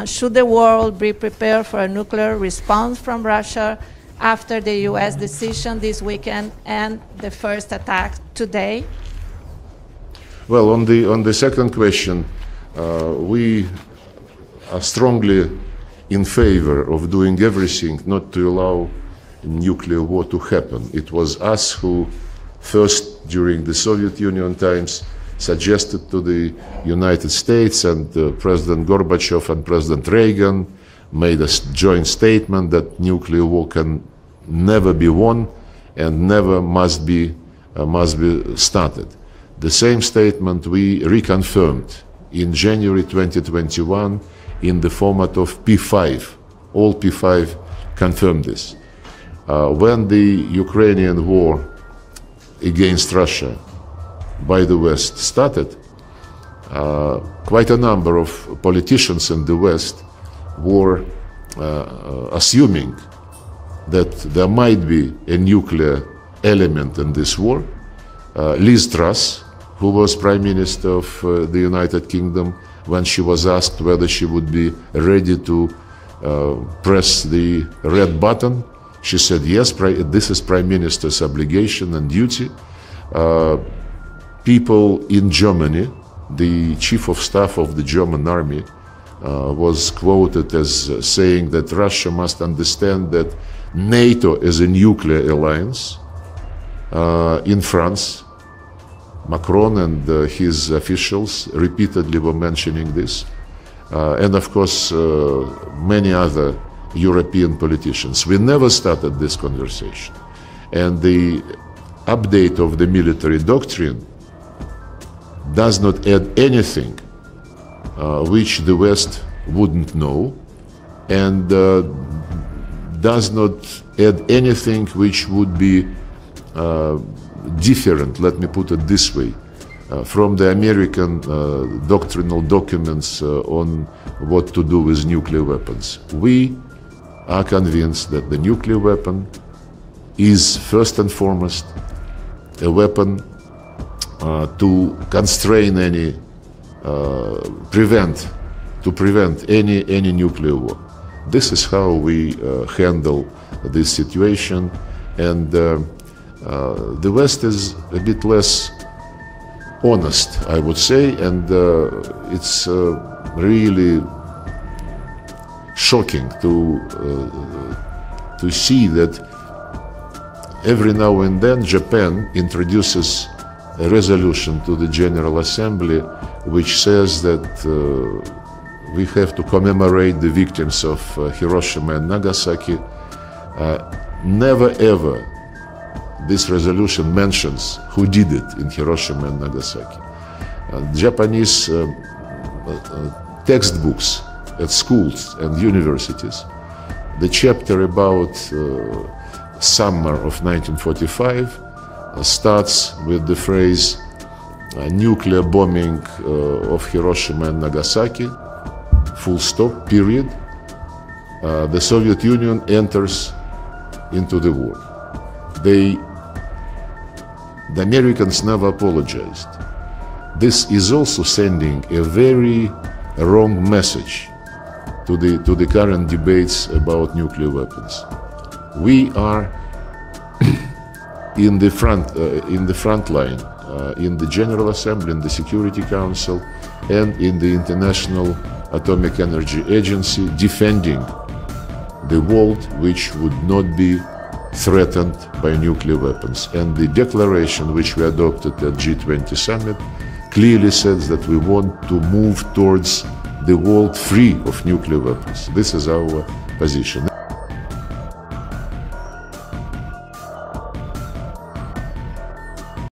should the world be prepared for a nuclear response from Russia after the US decision this weekend and the first attack today? Well, on the second question, we are strongly in favor of doing everything not to allow nuclear war to happen. It was us who first, during the Soviet Union times, suggested to the United States, and President Gorbachev and President Reagan made a joint statement that nuclear war can never be won and never must be started. The same statement we reconfirmed in January 2021 in the format of P5. All P5 confirmed this. When the Ukrainian war against Russia by the West started, quite a number of politicians in the West were assuming that there might be a nuclear element in this war. Liz Truss, who was Prime Minister of the United Kingdom, when she was asked whether she would be ready to press the red button, she said, yes, this is Prime Minister's obligation and duty. People in Germany, the Chief of Staff of the German Army, was quoted as saying that Russia must understand that NATO is a nuclear alliance. In France, Macron and his officials repeatedly were mentioning this. And of course, many other European politicians. We never started this conversation. And the update of the military doctrine does not add anything which the West wouldn't know, and does not add anything which would be different, let me put it this way, from the American doctrinal documents on what to do with nuclear weapons. We are convinced that the nuclear weapon is first and foremost a weapon to constrain any, prevent any nuclear war. This is how we handle this situation, and the West is a bit less honest, I would say, and it's really shocking to see that every now and then Japan introduces a resolution to the General Assembly which says that we have to commemorate the victims of Hiroshima and Nagasaki. Never ever this resolution mentions who did it in Hiroshima and Nagasaki. Japanese textbooks at schools and universities, the chapter about summer of 1945 starts with the phrase nuclear bombing of Hiroshima and Nagasaki, full stop, period. The Soviet Union enters into the war. The Americans never apologized. This is also sending a very wrong message to the current debates about nuclear weapons. We are in the front line, in the General Assembly, in the Security Council, and in the International Atomic Energy Agency, defending the world which would not be threatened by nuclear weapons. And the declaration which we adopted at G20 summit clearly says that we want to move towards the world free of nuclear weapons. This is our position.